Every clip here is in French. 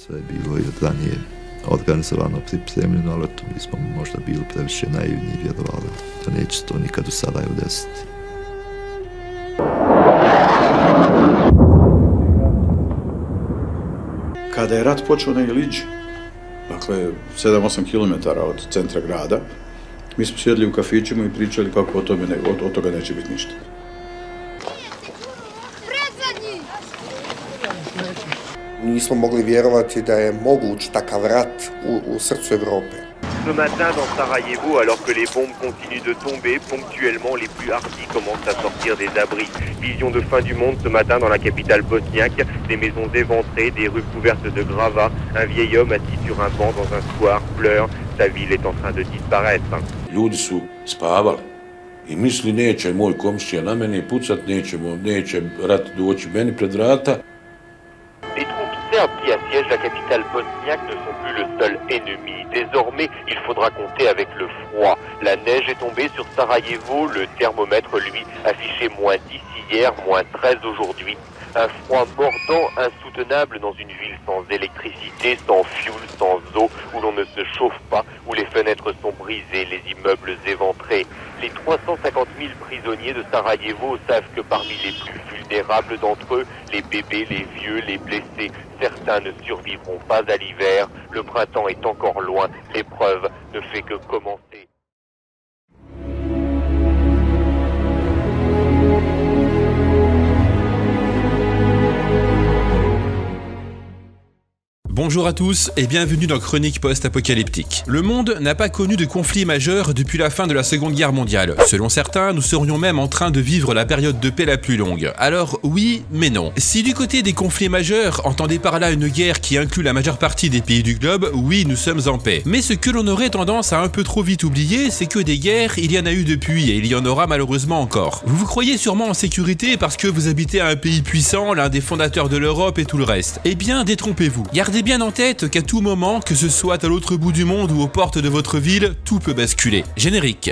Sve je bilo i od ranije organizovano, pripremljeno, ali to mi smo možda bili previše naivni i vjerovali da neće to nikad u Sarajevu desiti. Kada je rat počeo na Iliđi, dakle 7-8 km od centra grada, mi smo sjedli u kafićima i pričali kako od toga neće biti ništa. Nismo mogli vjerovati da je moguć takav rat u srcu Evrope. Ce matin dans Sarajevo, alors que les bombes continuent de tomber, ponctuellement les plus hardis commencent à sortir des abris. Vision de fin du monde ce matin dans la capitale bosniaque, des maisons éventrées, des rues couvertes de gravats, un vieil homme assis sur un banc dans un square pleure, sa ville est en train de disparaître. Ljudi su spavali i misli neće moj komšija na mene pucat, neće rat doći meni pred vrata. Les troupes serbes qui assiègent la capitale bosniaque ne sont plus le seul ennemi. Désormais, il faudra compter avec le froid. La neige est tombée sur Sarajevo, le thermomètre, lui, affichait -10 hier, -13 aujourd'hui. Un froid mordant, insoutenable dans une ville sans électricité, sans fioul, sans eau, où l'on ne se chauffe pas, où les fenêtres sont brisées, les immeubles éventrés. Les 350 000 prisonniers de Sarajevo savent que parmi les plus vulnérables d'entre eux, les bébés, les vieux, les blessés, certains ne survivront pas à l'hiver. Le printemps est encore loin, l'épreuve ne fait que commencer. Bonjour à tous et bienvenue dans Chronique Post-Apocalyptique. Le monde n'a pas connu de conflit majeur depuis la fin de la Seconde Guerre mondiale. Selon certains, nous serions même en train de vivre la période de paix la plus longue. Alors oui, mais non. Si du côté des conflits majeurs, entendez par là une guerre qui inclut la majeure partie des pays du globe, oui, nous sommes en paix. Mais ce que l'on aurait tendance à un peu trop vite oublier, c'est que des guerres, il y en a eu depuis et il y en aura malheureusement encore. Vous vous croyez sûrement en sécurité parce que vous habitez à un pays puissant, l'un des fondateurs de l'Europe et tout le reste. Eh bien, détrompez-vous. Gardez bien en tête qu'à tout moment, que ce soit à l'autre bout du monde ou aux portes de votre ville, tout peut basculer. Générique.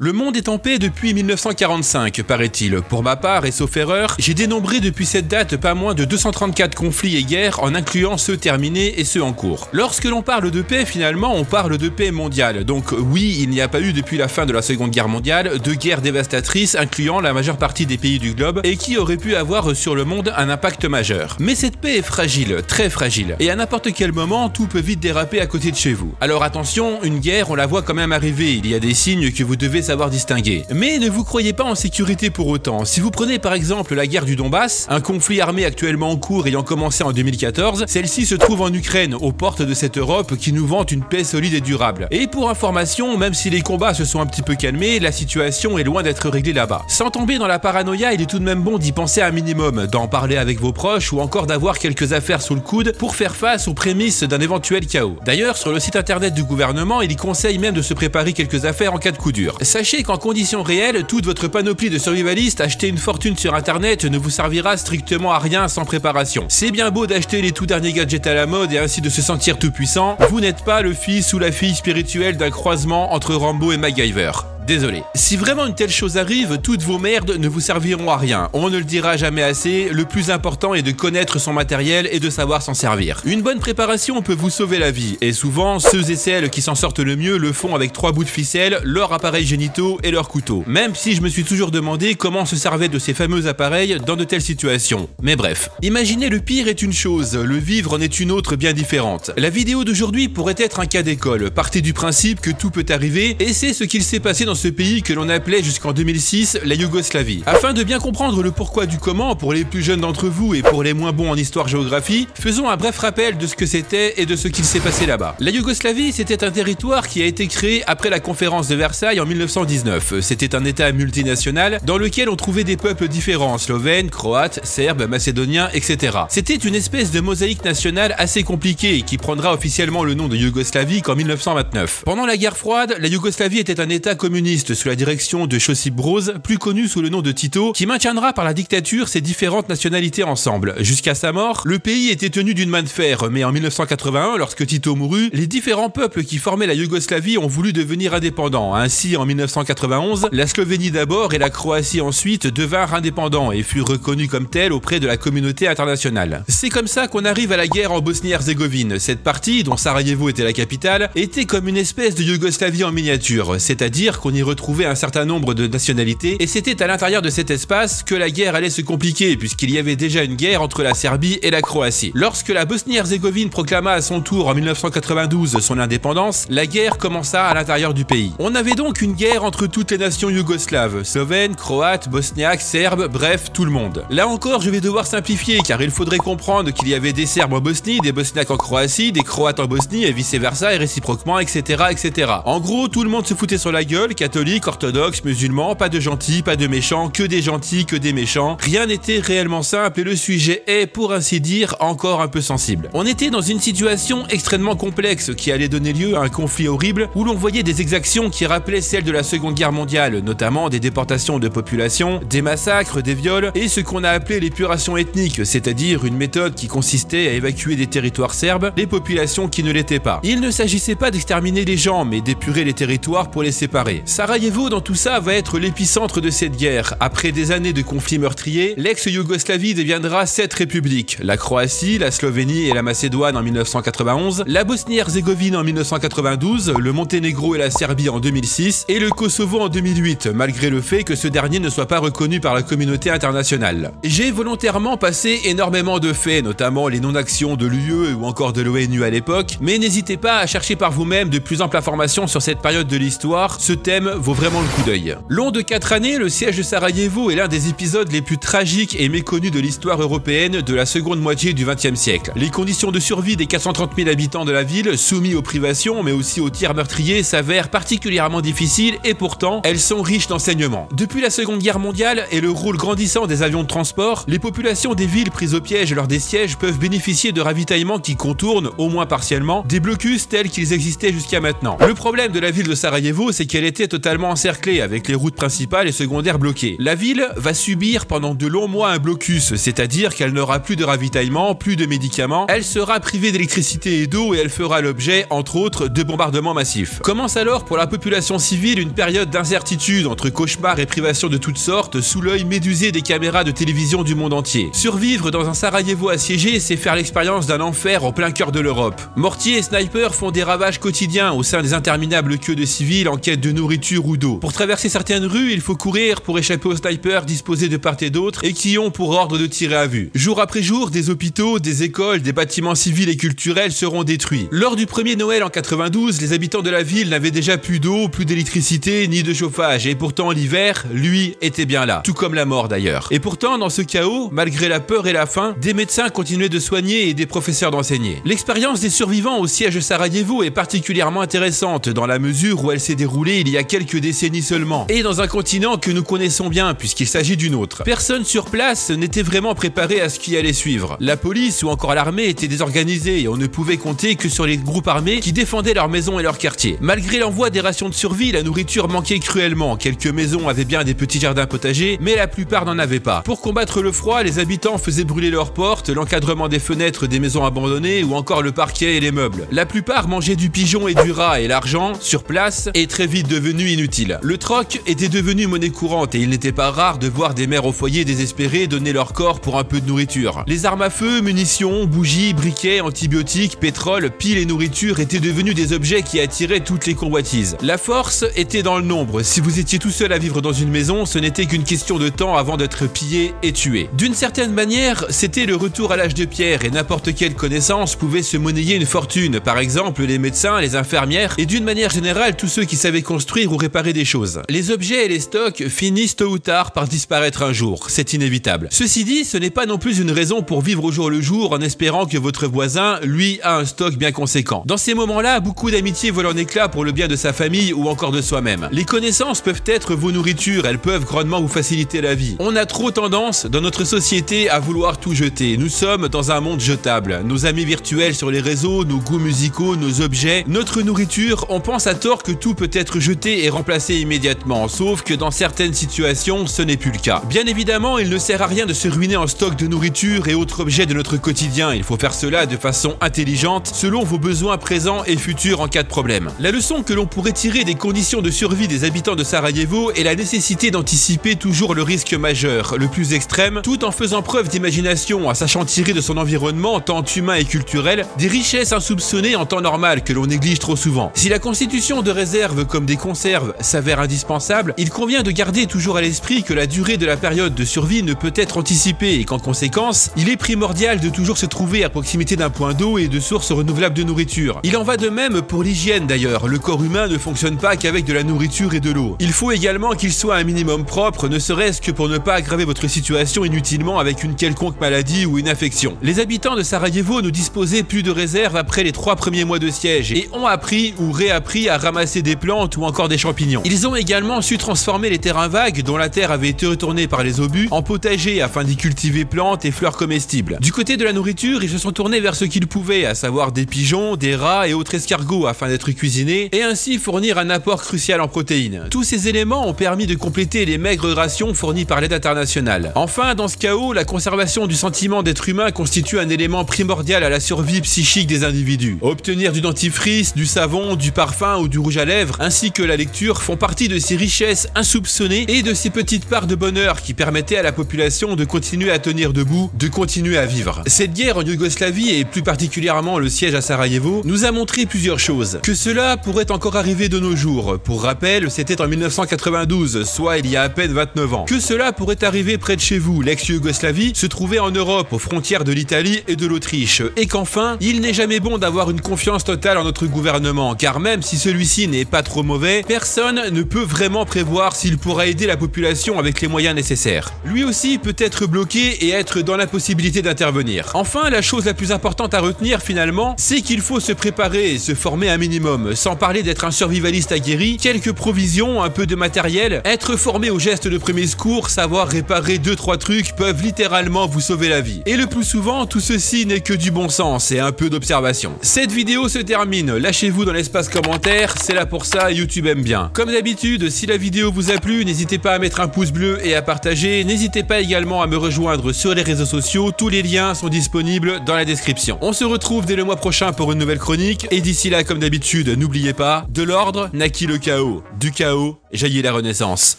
Le monde est en paix depuis 1945, paraît-il. Pour ma part, et sauf erreur, j'ai dénombré depuis cette date pas moins de 234 conflits et guerres en incluant ceux terminés et ceux en cours. Lorsque l'on parle de paix, finalement, on parle de paix mondiale. Donc oui, il n'y a pas eu depuis la fin de la Seconde Guerre mondiale de guerres dévastatrices incluant la majeure partie des pays du globe et qui auraient pu avoir sur le monde un impact majeur. Mais cette paix est fragile, très fragile. Et à n'importe quel moment, tout peut vite déraper à côté de chez vous. Alors attention, une guerre, on la voit quand même arriver. Il y a des signes que vous devez savoir distinguer. Mais ne vous croyez pas en sécurité pour autant. Si vous prenez par exemple la guerre du Donbass, un conflit armé actuellement en cours ayant commencé en 2014, celle-ci se trouve en Ukraine, aux portes de cette Europe qui nous vante une paix solide et durable. Et pour information, même si les combats se sont un petit peu calmés, la situation est loin d'être réglée là-bas. Sans tomber dans la paranoïa, il est tout de même bon d'y penser un minimum, d'en parler avec vos proches ou encore d'avoir quelques affaires sous le coude pour faire face aux prémices d'un éventuel chaos. D'ailleurs, sur le site internet du gouvernement, il y conseille même de se préparer quelques affaires en cas de coup dur. Sachez qu'en conditions réelles, toute votre panoplie de survivalistes, acheter une fortune sur internet ne vous servira strictement à rien sans préparation. C'est bien beau d'acheter les tout derniers gadgets à la mode et ainsi de se sentir tout puissant, vous n'êtes pas le fils ou la fille spirituelle d'un croisement entre Rambo et MacGyver. Désolé. Si vraiment une telle chose arrive, toutes vos merdes ne vous serviront à rien. On ne le dira jamais assez, le plus important est de connaître son matériel et de savoir s'en servir. Une bonne préparation peut vous sauver la vie, et souvent, ceux et celles qui s'en sortent le mieux le font avec 3 bouts de ficelle, leurs appareils génitaux et leurs couteaux. Même si je me suis toujours demandé comment se servaient de ces fameux appareils dans de telles situations. Mais bref. Imaginer le pire est une chose, le vivre en est une autre bien différente. La vidéo d'aujourd'hui pourrait être un cas d'école. Partez du principe que tout peut arriver, et c'est ce qu'il s'est passé dans dans ce pays que l'on appelait jusqu'en 2006 la Yougoslavie. Afin de bien comprendre le pourquoi du comment pour les plus jeunes d'entre vous et pour les moins bons en histoire-géographie, faisons un bref rappel de ce que c'était et de ce qu'il s'est passé là-bas. La Yougoslavie, c'était un territoire qui a été créé après la conférence de Versailles en 1919. C'était un état multinational dans lequel on trouvait des peuples différents, slovènes, croates, serbes, macédoniens, etc. C'était une espèce de mosaïque nationale assez compliquée et qui prendra officiellement le nom de Yougoslavie qu'en 1929. Pendant la guerre froide, la Yougoslavie était un état communiste sous la direction de Josip Broz, plus connu sous le nom de Tito, qui maintiendra par la dictature ses différentes nationalités ensemble. Jusqu'à sa mort, le pays était tenu d'une main de fer, mais en 1981, lorsque Tito mourut, les différents peuples qui formaient la Yougoslavie ont voulu devenir indépendants. Ainsi, en 1991, la Slovénie d'abord et la Croatie ensuite devinrent indépendants et furent reconnus comme tels auprès de la communauté internationale. C'est comme ça qu'on arrive à la guerre en Bosnie-Herzégovine. Cette partie, dont Sarajevo était la capitale, était comme une espèce de Yougoslavie en miniature, c'est-à-dire qu'on y retrouvait un certain nombre de nationalités et c'était à l'intérieur de cet espace que la guerre allait se compliquer puisqu'il y avait déjà une guerre entre la Serbie et la Croatie. Lorsque la Bosnie-Herzégovine proclama à son tour en 1992 son indépendance, la guerre commença à l'intérieur du pays. On avait donc une guerre entre toutes les nations yougoslaves, slovènes, croates, bosniaques, serbes, bref, tout le monde. Là encore, je vais devoir simplifier car il faudrait comprendre qu'il y avait des Serbes en Bosnie, des Bosniaques en Croatie, des Croates en Bosnie et vice-versa et réciproquement, etc., etc. En gros, tout le monde se foutait sur la gueule, catholiques, orthodoxes, musulmans, pas de gentils, pas de méchants, que des gentils, que des méchants. Rien n'était réellement simple et le sujet est, pour ainsi dire, encore un peu sensible. On était dans une situation extrêmement complexe qui allait donner lieu à un conflit horrible où l'on voyait des exactions qui rappelaient celles de la Seconde Guerre mondiale, notamment des déportations de population, des massacres, des viols et ce qu'on a appelé l'épuration ethnique, c'est-à-dire une méthode qui consistait à évacuer des territoires serbes les populations qui ne l'étaient pas. Il ne s'agissait pas d'exterminer les gens, mais d'épurer les territoires pour les séparer. Sarajevo, dans tout ça, va être l'épicentre de cette guerre. Après des années de conflits meurtriers, l'ex-Yougoslavie deviendra 7 républiques. La Croatie, la Slovénie et la Macédoine en 1991, la Bosnie-Herzégovine en 1992, le Monténégro et la Serbie en 2006 et le Kosovo en 2008, malgré le fait que ce dernier ne soit pas reconnu par la communauté internationale. J'ai volontairement passé énormément de faits, notamment les non-actions de l'UE ou encore de l'ONU à l'époque, mais n'hésitez pas à chercher par vous-même de plus amples informations sur cette période de l'histoire, ce thème vaut vraiment le coup d'œil. Long de 4 années, le siège de Sarajevo est l'un des épisodes les plus tragiques et méconnus de l'histoire européenne de la seconde moitié du XXe siècle. Les conditions de survie des 430 000 habitants de la ville, soumis aux privations mais aussi aux tirs meurtriers, s'avèrent particulièrement difficiles et pourtant, elles sont riches d'enseignements. Depuis la Seconde Guerre mondiale et le rôle grandissant des avions de transport, les populations des villes prises au piège lors des sièges peuvent bénéficier de ravitaillements qui contournent, au moins partiellement, des blocus tels qu'ils existaient jusqu'à maintenant. Le problème de la ville de Sarajevo, c'est qu'elle était totalement encerclée avec les routes principales et secondaires bloquées. La ville va subir pendant de longs mois un blocus, c'est-à-dire qu'elle n'aura plus de ravitaillement, plus de médicaments, elle sera privée d'électricité et d'eau et elle fera l'objet, entre autres, de bombardements massifs. Commence alors pour la population civile une période d'incertitude entre cauchemars et privations de toutes sortes sous l'œil médusé des caméras de télévision du monde entier. Survivre dans un Sarajevo assiégé, c'est faire l'expérience d'un enfer en plein cœur de l'Europe. Mortiers et snipers font des ravages quotidiens au sein des interminables queues de civils en quête de nourriture ou d'eau. Pour traverser certaines rues, il faut courir pour échapper aux snipers disposés de part et d'autre et qui ont pour ordre de tirer à vue. Jour après jour, des hôpitaux, des écoles, des bâtiments civils et culturels seront détruits. Lors du premier Noël en 92, les habitants de la ville n'avaient déjà plus d'eau, plus d'électricité, ni de chauffage et pourtant l'hiver, lui, était bien là. Tout comme la mort d'ailleurs. Et pourtant, dans ce chaos, malgré la peur et la faim, des médecins continuaient de soigner et des professeurs d'enseigner. L'expérience des survivants au siège de Sarajevo est particulièrement intéressante dans la mesure où elle s'est déroulée il y a quelques décennies seulement, et dans un continent que nous connaissons bien puisqu'il s'agit d'une autre. Personne sur place n'était vraiment préparé à ce qui allait suivre. La police ou encore l'armée étaient désorganisée et on ne pouvait compter que sur les groupes armés qui défendaient leurs maisons et leurs quartiers. Malgré l'envoi des rations de survie, la nourriture manquait cruellement. Quelques maisons avaient bien des petits jardins potagers, mais la plupart n'en avaient pas. Pour combattre le froid, les habitants faisaient brûler leurs portes, l'encadrement des fenêtres des maisons abandonnées ou encore le parquet et les meubles. La plupart mangeaient du pigeon et du rat et l'argent, sur place, est très vite devenu inutile. Le troc était devenu monnaie courante et il n'était pas rare de voir des mères au foyer désespérées donner leur corps pour un peu de nourriture. Les armes à feu, munitions, bougies, briquets, antibiotiques, pétrole, piles et nourriture étaient devenus des objets qui attiraient toutes les convoitises. La force était dans le nombre. Si vous étiez tout seul à vivre dans une maison, ce n'était qu'une question de temps avant d'être pillé et tué. D'une certaine manière, c'était le retour à l'âge de pierre et n'importe quelle connaissance pouvait se monnayer une fortune. Par exemple, les médecins, les infirmières et d'une manière générale tous ceux qui savaient construire construire ou réparer des choses. Les objets et les stocks finissent tôt ou tard par disparaître un jour, c'est inévitable. Ceci dit, ce n'est pas non plus une raison pour vivre au jour le jour en espérant que votre voisin, lui, a un stock bien conséquent. Dans ces moments-là, beaucoup d'amitiés volent en éclats pour le bien de sa famille ou encore de soi-même. Les connaissances peuvent être vos nourritures, elles peuvent grandement vous faciliter la vie. On a trop tendance, dans notre société, à vouloir tout jeter. Nous sommes dans un monde jetable. Nos amis virtuels sur les réseaux, nos goûts musicaux, nos objets, notre nourriture, on pense à tort que tout peut être jeté et remplacé immédiatement, sauf que dans certaines situations, ce n'est plus le cas. Bien évidemment, il ne sert à rien de se ruiner en stock de nourriture et autres objets de notre quotidien. Il faut faire cela de façon intelligente, selon vos besoins présents et futurs en cas de problème. La leçon que l'on pourrait tirer des conditions de survie des habitants de Sarajevo est la nécessité d'anticiper toujours le risque majeur, le plus extrême, tout en faisant preuve d'imagination, en sachant tirer de son environnement, tant humain et culturel, des richesses insoupçonnées en temps normal que l'on néglige trop souvent. Si la constitution de réserves comme des conserves s'avère indispensable, il convient de garder toujours à l'esprit que la durée de la période de survie ne peut être anticipée et qu'en conséquence, il est primordial de toujours se trouver à proximité d'un point d'eau et de sources renouvelables de nourriture. Il en va de même pour l'hygiène d'ailleurs. Le corps humain ne fonctionne pas qu'avec de la nourriture et de l'eau. Il faut également qu'il soit un minimum propre, ne serait-ce que pour ne pas aggraver votre situation inutilement avec une quelconque maladie ou une infection. Les habitants de Sarajevo ne disposaient plus de réserves après les 3 premiers mois de siège et ont appris ou réappris à ramasser des plantes ou encore des champignons. Ils ont également su transformer les terrains vagues dont la terre avait été retournée par les obus en potager afin d'y cultiver plantes et fleurs comestibles. Du côté de la nourriture, ils se sont tournés vers ce qu'ils pouvaient, à savoir des pigeons, des rats et autres escargots afin d'être cuisinés et ainsi fournir un apport crucial en protéines. Tous ces éléments ont permis de compléter les maigres rations fournies par l'aide internationale. Enfin, dans ce chaos, la conservation du sentiment d'être humain constitue un élément primordial à la survie psychique des individus. Obtenir du dentifrice, du savon, du parfum ou du rouge à lèvres, ainsi que la lecture font partie de ces richesses insoupçonnées et de ces petites parts de bonheur qui permettaient à la population de continuer à tenir debout, de continuer à vivre. Cette guerre en Yougoslavie et plus particulièrement le siège à Sarajevo nous a montré plusieurs choses. Que cela pourrait encore arriver de nos jours. Pour rappel, c'était en 1992, soit il y a à peine 29 ans. Que cela pourrait arriver près de chez vous. L'ex-Yougoslavie se trouvait en Europe, aux frontières de l'Italie et de l'Autriche. Et qu'enfin, il n'est jamais bon d'avoir une confiance totale en notre gouvernement, car même si celui-ci n'est pas trop mauvais, personne ne peut vraiment prévoir s'il pourra aider la population avec les moyens nécessaires. Lui aussi peut être bloqué et être dans l'impossibilité d'intervenir. Enfin, la chose la plus importante à retenir finalement, c'est qu'il faut se préparer et se former un minimum, sans parler d'être un survivaliste aguerri, quelques provisions, un peu de matériel, être formé aux gestes de premier secours, savoir réparer 2-3 trucs peuvent littéralement vous sauver la vie. Et le plus souvent, tout ceci n'est que du bon sens et un peu d'observation. Cette vidéo se termine, lâchez-vous dans l'espace commentaire, c'est là pour ça, YouTube aime bien. Comme d'habitude, si la vidéo vous a plu, n'hésitez pas à mettre un pouce bleu et à partager, n'hésitez pas également à me rejoindre sur les réseaux sociaux, tous les liens sont disponibles dans la description. On se retrouve dès le mois prochain pour une nouvelle chronique, et d'ici là, comme d'habitude, n'oubliez pas, de l'ordre naquit le chaos, du chaos jaillit la renaissance.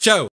Ciao!